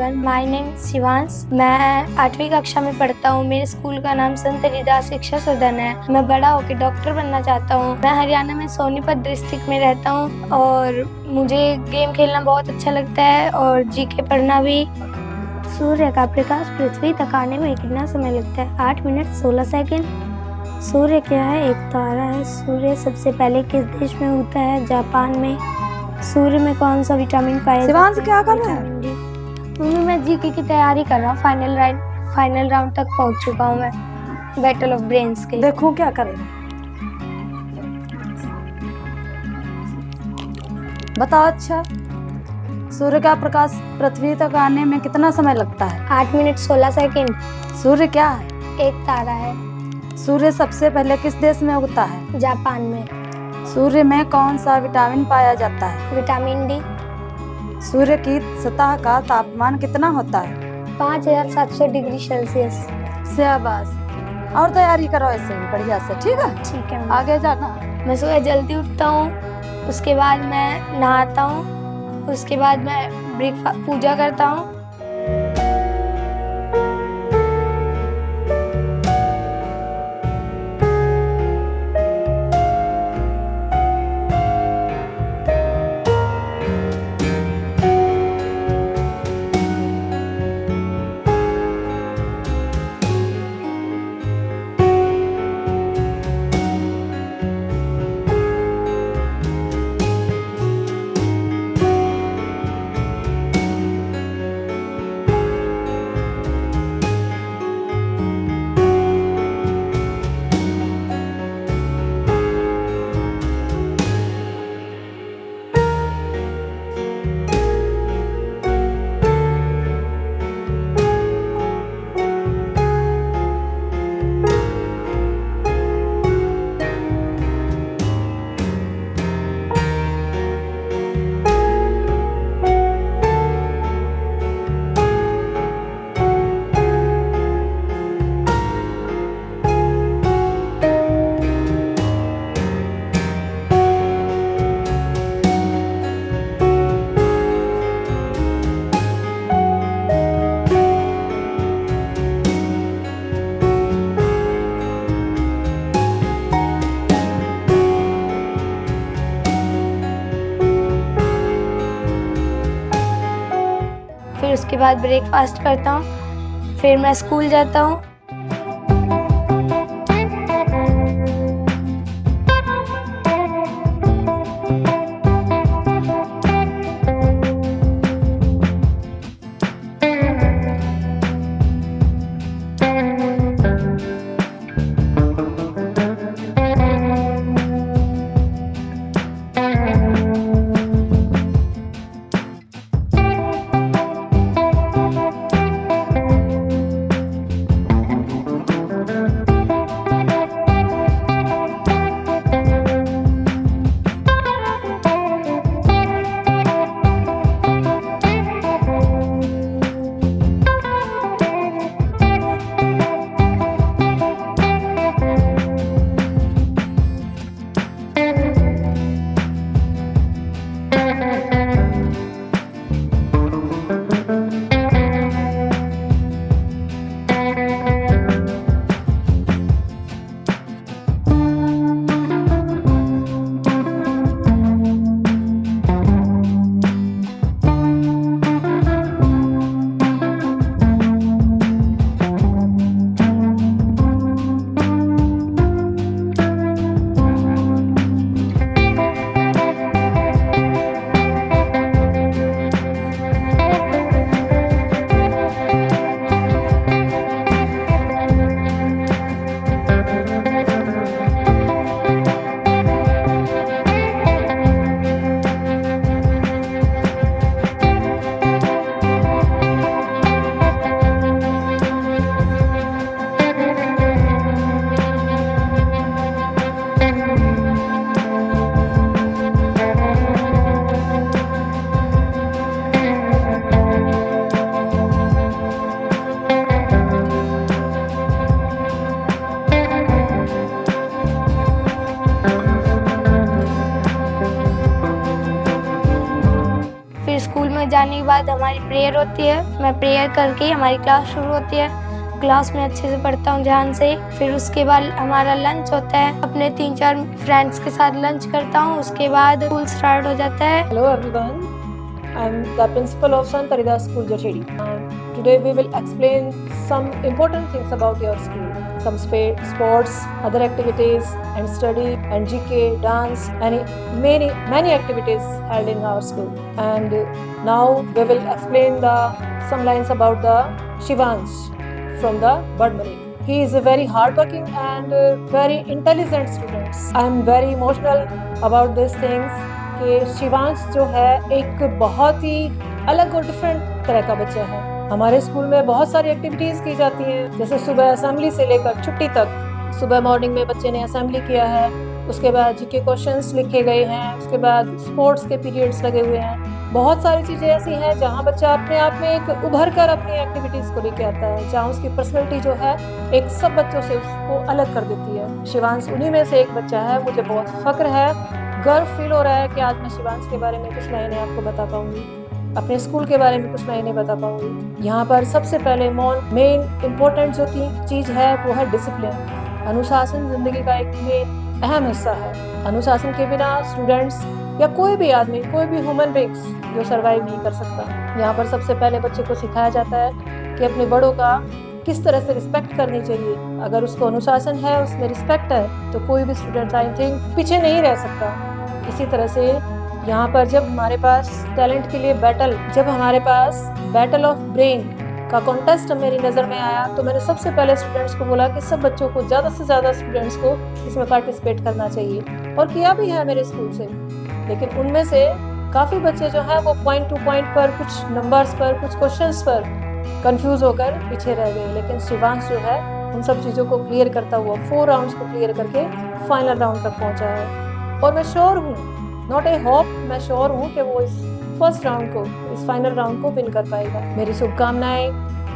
Everyone, my name Shivansh. मैं 8वीं कक्षा में पढ़ता हूँ। मेरे स्कूल का नाम संत हरिदास शिक्षा सदन है। मैं बड़ा होकर डॉक्टर बनना चाहता हूँ। मैं हरियाणा में सोनीपत डिस्ट्रिक्ट में रहता हूँ और मुझे गेम खेलना बहुत अच्छा लगता है और जीके पढ़ना भी। सूर्य का प्रकाश पृथ्वी तक आने में कितना समय लगता है? 8 मिनट 16 सेकंड। सूर्य क्या है? एक तारा है। सूर्य सबसे पहले किस देश में होता है? जापान में। सूर्य में कौन सा विटामिन पाया जाता है? शिवांश क्या कर रहा है? Vitamin D. मम्मी, मैं जीके की तैयारी कर रहा हूँ। फाइनल राउंड तक पहुँच चुका हूँ मैं बैटल ऑफ ब्रेन्स के। देखो क्या करे। बताओ। अच्छा, सूर्य का प्रकाश पृथ्वी तक आने में कितना समय लगता है? 8 मिनट 16 सेकंड। सूर्य क्या है? एक तारा है। सूर्य सबसे पहले किस देश में उगता है? जापान में। सूर्य में कौन सा विटामिन पाया जाता है? Vitamin D. सूर्य की सतह का तापमान कितना होता है? 5700 डिग्री सेल्सियस। शाबाश। और तैयारी करो ऐसे ही बढ़िया से, ठीक है? ठीक है। आगे जाना। मैं सुबह जल्दी उठता हूँ, उसके बाद मैं नहाता हूँ, उसके बाद मैं ब्रेकफास्ट पूजा करता हूँ। फिर उसके बाद ब्रेकफास्ट करता हूँ, फिर मैं स्कूल जाता हूँ। के बाद हमारी प्रेयर होती है। मैं प्रेयर करके हमारी क्लास शुरू होती है। क्लास में अच्छे से पढ़ता हूँ ध्यान से। फिर उसके बाद हमारा लंच होता है। अपने 3-4 फ्रेंड्स के साथ लंच करता हूँ। उसके बाद स्कूल स्टार्ट हो जाता है। Hello everyone, I'm the principal of Sant Haridas School Jathedi. Today we will explain some important things about your school, some sports, other activities and study and GK, dance, and many activities held in our school. And now we will explain some lines about the Shivansh from the Badmali. He is a very hardworking and very intelligent student. I am very emotional about these things कि शिवांश जो है एक बहुत ही अलग और different तरह का बच्चा है। हमारे स्कूल में बहुत सारी एक्टिविटीज की जाती हैं, जैसे सुबह असेंबली से लेकर छुट्टी तक। सुबह मॉर्निंग में बच्चे ने असेंबली किया है, उसके बाद जीके क्वेश्चंस लिखे गए हैं, उसके बाद स्पोर्ट्स के पीरियड्स लगे हुए हैं। बहुत सारी चीज़ें ऐसी हैं जहाँ बच्चा अपने आप में एक उभर कर अपनी एक्टिविटीज़ को लेके आता है, जहाँ उसकी पर्सनैलिटी जो है एक सब बच्चों से उसको अलग कर देती है। शिवांश उन्हीं में से एक बच्चा है। मुझे बहुत फक्र है, गर्व फील हो रहा है कि आज मैं शिवांश के बारे में कुछ नए आपको बता पाऊंगी, अपने स्कूल के बारे में कुछ नए बता पाऊंगी। यहाँ पर सबसे पहले मेन इम्पोर्टेंट जो चीज़ है वो है डिसिप्लिन। अनुशासन जिंदगी का एक मेन अहम हिस्सा है। अनुशासन के बिना स्टूडेंट्स या कोई भी आदमी, कोई भी ह्यूमन बीइंग्स जो सर्वाइव नहीं कर सकता। यहाँ पर सबसे पहले बच्चे को सिखाया जाता है कि अपने बड़ों का किस तरह से रिस्पेक्ट करनी चाहिए। अगर उसको अनुशासन है, उसमें रिस्पेक्ट है, तो कोई भी स्टूडेंट आई थिंक पीछे नहीं रह सकता। इसी तरह से यहाँ पर जब हमारे पास टैलेंट के लिए जब हमारे पास बैटल ऑफ ब्रेन का कॉन्टेस्ट मेरी नज़र में आया, तो मैंने सबसे पहले स्टूडेंट्स को बोला कि सब बच्चों को, ज़्यादा से ज़्यादा स्टूडेंट्स को इसमें पार्टिसिपेट करना चाहिए, और किया भी है मेरे स्कूल से। लेकिन उनमें से काफ़ी बच्चे जो हैं वो पॉइंट टू पॉइंट पर, कुछ नंबर्स पर, कुछ क्वेश्चंस पर कंफ्यूज होकर पीछे रह गए। लेकिन शिवांश जो है उन सब चीज़ों को क्लियर करता हुआ 4 राउंड्स को क्लियर करके फाइनल राउंड तक पहुँचा है। और मैं श्योर हूँ, नॉट ए होप, मैं श्योर हूँ कि वो इस फर्स्ट राउंड को, इस फाइनल राउंड को विन कर पाएगा। मेरी शुभकामनाएं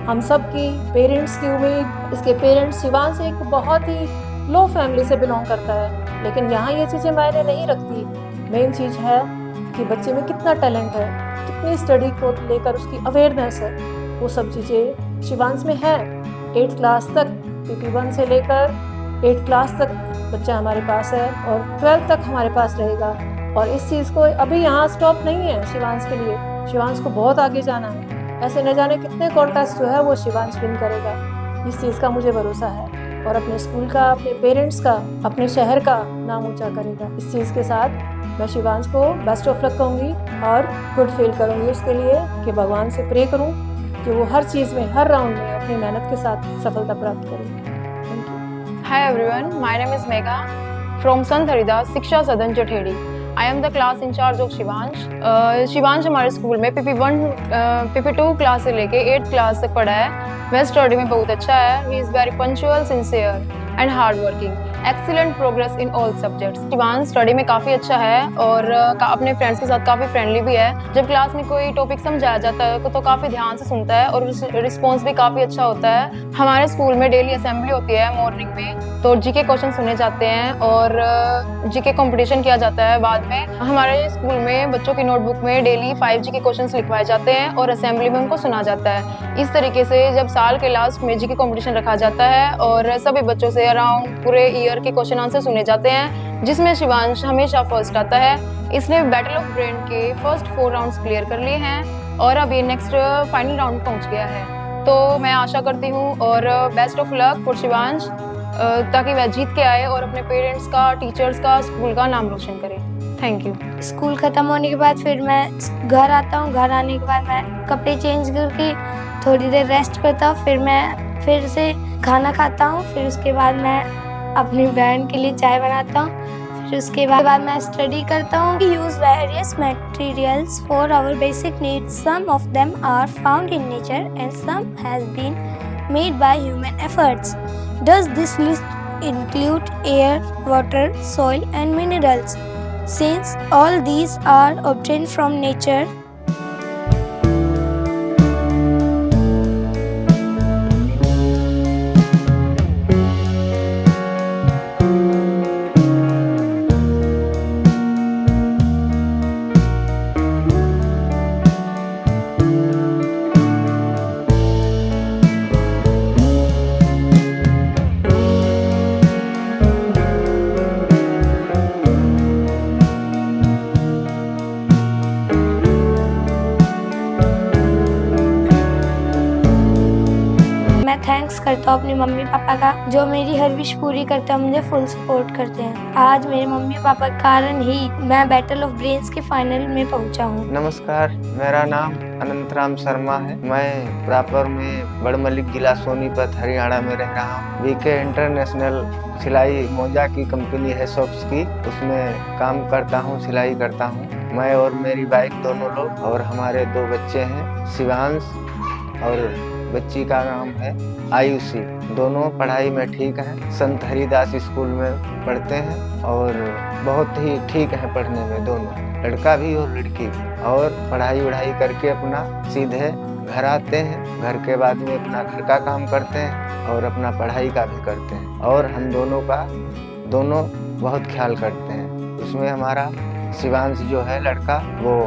हम सब की, पेरेंट्स की उम्मीद। इसके पेरेंट्स, शिवांश एक बहुत ही लो फैमिली से बिलोंग करता है, लेकिन यहाँ ये चीज़ें मायने नहीं रखती। मेन चीज़ है कि बच्चे में कितना टैलेंट है, कितनी स्टडी को लेकर उसकी अवेयरनेस है, वो सब चीज़ें शिवांश में है। 8th क्लास तक, PP1 से लेकर 8th क्लास तक बच्चा हमारे पास है, और 12th तक हमारे पास रहेगा। और इस चीज़ को अभी यहाँ स्टॉप नहीं है शिवांश के लिए। शिवांश को बहुत आगे जाना है। ऐसे न जाने कितने कॉन्टेस्ट जो है वो शिवांश विन करेगा, इस चीज़ का मुझे भरोसा है। और अपने स्कूल का, अपने पेरेंट्स का, अपने शहर का नाम ऊंचा करेगा। इस चीज़ के साथ मैं शिवांश को बेस्ट ऑफ लक कहूँगी और गुड फील करूँगी उसके लिए, कि भगवान से प्रे करूँ कि वो हर चीज़ में, हर राउंड में अपनी मेहनत के साथ सफलता प्राप्त करे। Thank you. Hi everyone, my name is Megha from Sant Haridas Shiksha Sadan Jathedi. I am the class in charge of Shivansh. Shivansh हमारे स्कूल में PP1, PP2 क्लास से लेके 8th क्लास तक पढ़ा है। वह स्टडी में बहुत अच्छा है। He is very punctual, sincere and hard working. Excellent progress in all subjects. Shivansh study में काफ़ी अच्छा है और अपने फ्रेंड्स के साथ काफ़ी फ्रेंडली भी है। जब क्लास में कोई टॉपिक समझाया जाता है तो काफ़ी ध्यान से सुनता है और रिस्पॉन्स भी काफ़ी अच्छा होता है। हमारे स्कूल में डेली असेंबली होती है मॉर्निंग में, तो जीके क्वेश्चन सुने जाते हैं और जीके कंपटीशन किया जाता है। बाद में हमारे स्कूल में बच्चों की नोटबुक में डेली 5 जीके क्वेश्चंस लिखवाए जाते हैं और असेंबली में उनको सुना जाता है। इस तरीके से जब साल के लास्ट में जीके कंपटीशन रखा जाता है और सभी बच्चों से अराउंड पूरे ईयर के क्वेश्चन आंसर सुने जाते हैं, जिसमें शिवांश हमेशा फर्स्ट आता है। इसने बैटल ऑफ ब्रेन के फर्स्ट 4 राउंड्स क्लियर कर लिए हैं और अब ये नेक्स्ट फाइनल राउंड पहुंच गया है। तो मैं आशा करती हूँ और best of luck for Shivansh, ताकि वह जीत के आए और अपने पेरेंट्स का, टीचर्स का, स्कूल का नाम रोशन करे। Thank you. स्कूल ख़त्म होने के बाद फिर मैं घर आता हूँ। घर आने के बाद मैं कपड़े चेंज करके थोड़ी देर रेस्ट करता हूँ। फिर मैं फिर से खाना खाता हूँ। फिर उसके बाद मैं अपनी बहन के लिए चाय बनाता हूँ। फिर उसके बाद मैं स्टडी करता हूँ। Use various materials for our basic needs. Some of them are found in nature and some has been made by human efforts. Does this list include air, water, soil and minerals? Since all these are obtained from nature, मैं thanks करता हूँ अपनी mummy papa का, जो मेरी हर wish पूरी करते हैं, मुझे फुल सपोर्ट करते हैं। आज मेरे मम्मी पापा के कारण ही मैं बैटल ऑफ ब्रेन्स के फाइनल में पहुंचा हूँ। नमस्कार, मेरा नाम अनंतराम शर्मा है। मैं प्रॉपर में बड़मलिक जिला सोनीपत हरियाणा में रह रहा हूँ। वीके इंटरनेशनल सिलाई मोजा की कंपनी है शॉप्स की, उसमें काम करता हूँ, सिलाई करता हूँ। मैं और मेरी वाइफ दोनों लोग, और हमारे 2 बच्चे हैं, शिवांश और बच्ची का नाम है आयुषी। दोनों पढ़ाई में ठीक हैं, संत हरिदास स्कूल में पढ़ते हैं और बहुत ही ठीक है पढ़ने में दोनों, लड़का भी और लड़की भी। और पढ़ाई वढ़ाई करके अपना सीधे घर आते हैं, घर के बाद में अपना घर का काम करते हैं और अपना पढ़ाई का भी करते हैं। और हम दोनों बहुत ख्याल करते हैं। उसमें हमारा शिवांश जो है लड़का, वो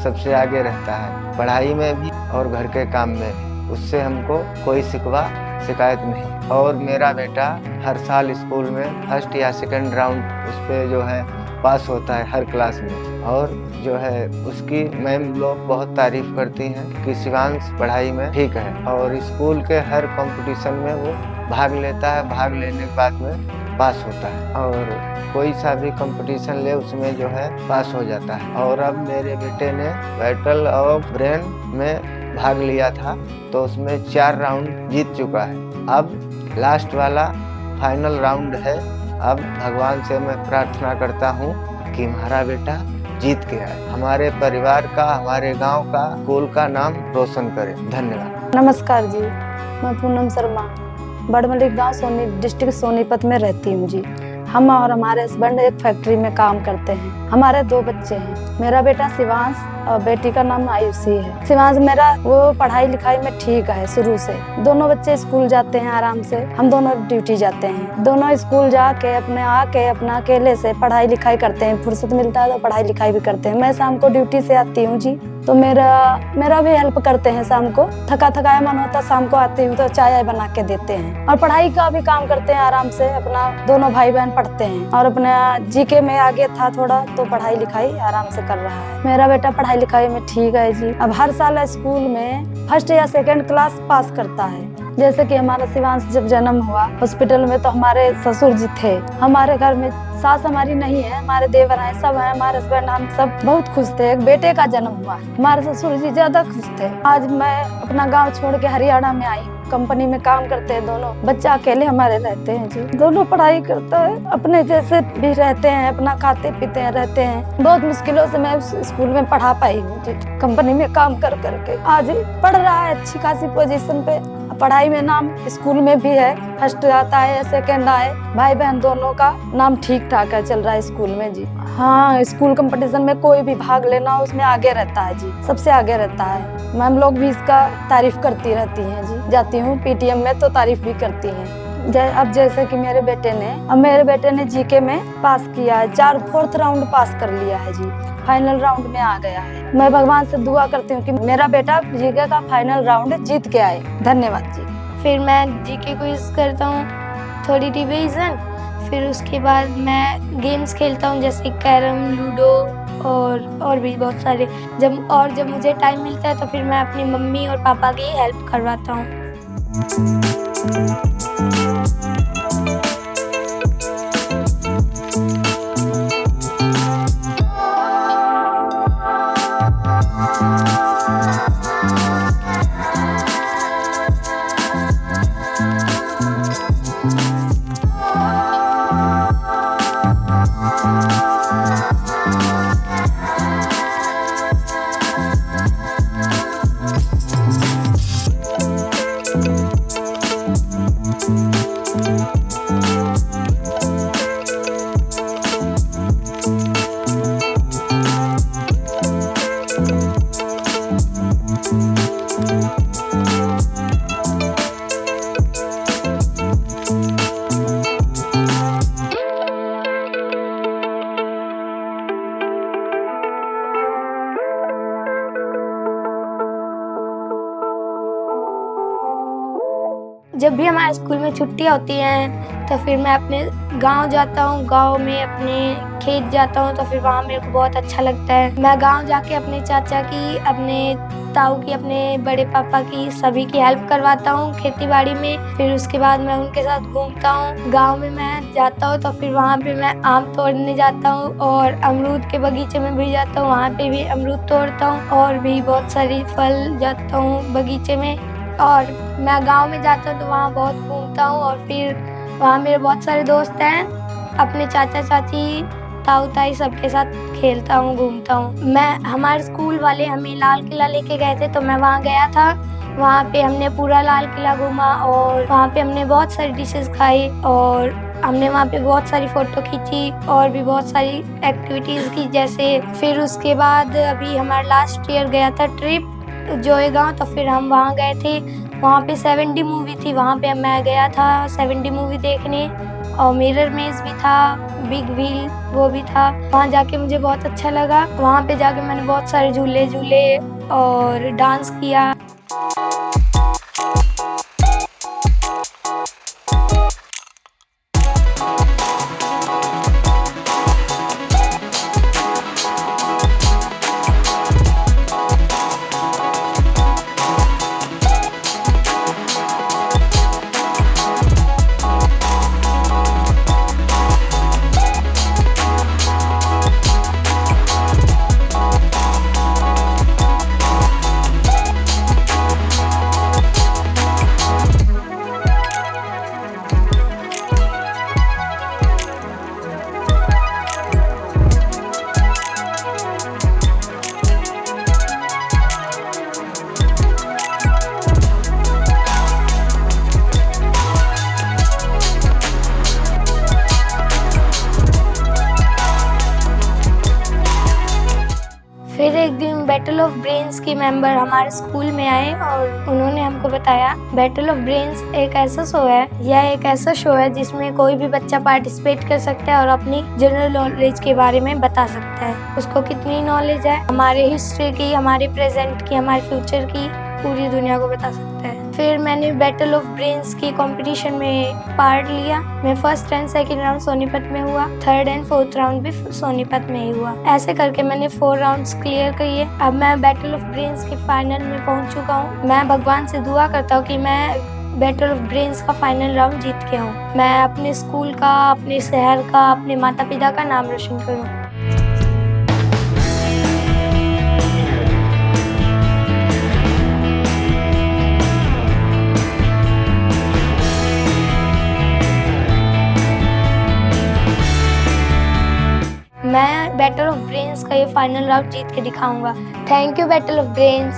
सबसे आगे रहता है पढ़ाई में भी और घर के काम में भी। उससे हमको कोई शिकायत नहीं। और मेरा बेटा हर साल स्कूल में फर्स्ट या सेकंड राउंड उस पर जो है पास होता है हर क्लास में। और जो है उसकी मैम लोग बहुत तारीफ करती हैं कि शिवांश पढ़ाई में ठीक है, और स्कूल के हर कंपटीशन में वो भाग लेता है। भाग लेने के बाद में पास होता है, और कोई सा भी कंपटीशन ले उसमें जो है पास हो जाता है। और अब मेरे बेटे ने बैटल ऑफ ब्रेन में भाग लिया था, तो उसमें 4 राउंड जीत चुका है। अब लास्ट वाला फाइनल राउंड है। अब भगवान से मैं प्रार्थना करता हूँ कि हमारा बेटा जीत के आए, हमारे परिवार का, हमारे गांव का, स्कूल का नाम रोशन करे। धन्यवाद। नमस्कार जी, मैं पूनम शर्मा बड़मलिक गांव डिस्ट्रिक्ट सोनीपत में रहती हूँ जी। हम और हमारे हस्बैंड एक फैक्ट्री में काम करते हैं। हमारे 2 बच्चे हैं, मेरा बेटा शिवांश और बेटी का नाम आयुषी है। शिवांश मेरा वो पढ़ाई लिखाई में ठीक है शुरू से। दोनों बच्चे स्कूल जाते हैं आराम से, हम दोनों ड्यूटी जाते हैं। दोनों स्कूल जाके अपने आके अपना अकेले से पढ़ाई लिखाई करते हैं। फुर्सत मिलता है तो पढ़ाई लिखाई भी करते हैं। मैं शाम को ड्यूटी से आती हूँ जी, तो मेरा भी हेल्प करते हैं। शाम को थकाया मन होता, शाम को आती हूँ तो चाय बना के देते हैं। और पढ़ाई का भी काम करते हैं आराम से। अपना दोनों भाई बहन पढ़ते हैं, और अपना जीके में आगे था थोड़ा, तो पढ़ाई लिखाई आराम से कर रहा है। मेरा बेटा पढ़ाई लिखाई में ठीक है जी। अब हर साल स्कूल में फर्स्ट या सेकंड क्लास पास करता है। जैसे कि हमारा शिवांश जब जन्म हुआ हॉस्पिटल में, तो हमारे ससुर जी थे। हमारे घर में सास हमारी नहीं है, हमारे देवर हैं, सब हैं, हमारे हस्बैंड, हम सब बहुत खुश थे। एक बेटे का जन्म हुआ, हमारे ससुर जी ज्यादा खुश थे। आज मैं अपना गांव छोड़ के हरियाणा में आई, कंपनी में काम करते हैं दोनों। बच्चा अकेले हमारे रहते हैं जी। दोनों पढ़ाई करता है, अपने जैसे भी रहते हैं, अपना खाते पीते हैं, रहते हैं। बहुत मुश्किलों से मैं स्कूल में पढ़ा पाई हूँ जी, कंपनी में काम कर करके। आज पढ़ रहा है अच्छी खासी पोजीशन पे, पढ़ाई में नाम स्कूल में भी है, फर्स्ट आता है, सेकंड आए। भाई बहन दोनों का नाम ठीक ठाक है, चल रहा है स्कूल में जी। हाँ, स्कूल कंपटीशन में कोई भी भाग लेना हो उसमें आगे रहता है जी, सबसे आगे रहता है। मैम लोग भी इसका तारीफ करती रहती हैं जी। जाती हूँ पीटीएम में तो तारीफ भी करती हैं। अब जैसे कि मेरे बेटे ने जीके में पास किया है, 4th राउंड पास कर लिया है जी, फाइनल राउंड में आ गया है। मैं भगवान से दुआ करती हूँ कि मेरा बेटा जीके का फाइनल राउंड जीत के आए। धन्यवाद जी। फिर मैं जीके क्विज करता हूँ, थोड़ी रिवीजन, फिर उसके बाद मैं गेम्स खेलता हूँ जैसे कैरम, लूडो और भी बहुत सारे। जब मुझे टाइम मिलता है तो फिर मैं अपनी मम्मी और पापा की हेल्प करवाता हूँ। जब भी हमारे स्कूल में छुट्टियाँ होती हैं तो फिर मैं अपने गांव जाता हूँ, गांव में अपने खेत जाता हूँ, तो फिर वहाँ मेरे को बहुत अच्छा लगता है। मैं गांव जाके अपने चाचा की, अपने ताऊ की, अपने बड़े पापा की, सभी की हेल्प करवाता हूँ खेती बाड़ी में। फिर उसके बाद मैं उनके साथ घूमता हूँ। गांव में मैं जाता हूँ तो फिर वहाँ पे मैं आम तोड़ने जाता हूँ और अमरूद के बगीचे में भी जाता हूँ, वहाँ पे भी अमरूद तोड़ता हूँ और भी बहुत सारी फल जाता हूँ बगीचे में। और मैं गांव में जाता हूँ तो वहाँ बहुत घूमता हूँ और फिर वहाँ मेरे बहुत सारे दोस्त हैं। अपने चाचा चाची, ताऊ ताई सबके साथ खेलता हूँ, घूमता हूँ। हमारे स्कूल वाले हमें लाल किला लेके गए थे तो मैं वहाँ गया था। वहाँ पे हमने पूरा लाल किला घूमा और वहाँ पे हमने बहुत सारी डिशेस खाई और हमने वहाँ पे बहुत सारी फोटो खींची और भी बहुत सारी एक्टिविटीज की जैसे। फिर उसके बाद अभी हमारा लास्ट ईयर गया था ट्रिप जोएगांव, तो फिर हम वहाँ गए थे। वहाँ पे 7D मूवी थी, वहाँ पे मैं गया था 7D मूवी देखने और मिरर मेज भी था, बिग व्हील वो भी था। वहाँ जाके मुझे बहुत अच्छा लगा। वहाँ पे जाके मैंने बहुत सारे झूले झूले और डांस किया। फिर एक दिन बैटल ऑफ ब्रेन्स के मेंबर हमारे स्कूल में आए और उन्होंने हमको बताया बैटल ऑफ ब्रेन्स एक ऐसा शो है, यह एक ऐसा शो है जिसमें कोई भी बच्चा पार्टिसिपेट कर सकता है और अपनी जनरल नॉलेज के बारे में बता सकता है। उसको कितनी नॉलेज है हमारे हिस्ट्री की, हमारे प्रेजेंट की, हमारे फ्यूचर की, पूरी दुनिया को बता सकता है। फिर मैंने बैटल ऑफ ब्रेन्स की कंपटीशन में पार्ट लिया। मैं first and second round Sonipat में हुआ, थर्ड एंड फोर्थ राउंड भी सोनीपत में ही हुआ। ऐसे करके मैंने 4 राउंड्स क्लियर किए। अब मैं बैटल ऑफ ब्रेन्स के फाइनल में पहुंच चुका हूं। मैं भगवान से दुआ करता हूं कि मैं बैटल ऑफ ब्रेन्स का फाइनल राउंड जीत के आऊं। मैं अपने स्कूल का, अपने शहर का, अपने माता पिता का नाम रोशन करूं। मैं बैटल ऑफ ब्रेन्स का ये फाइनल राउंड जीत के दिखाऊंगा। Thank you battle of brains.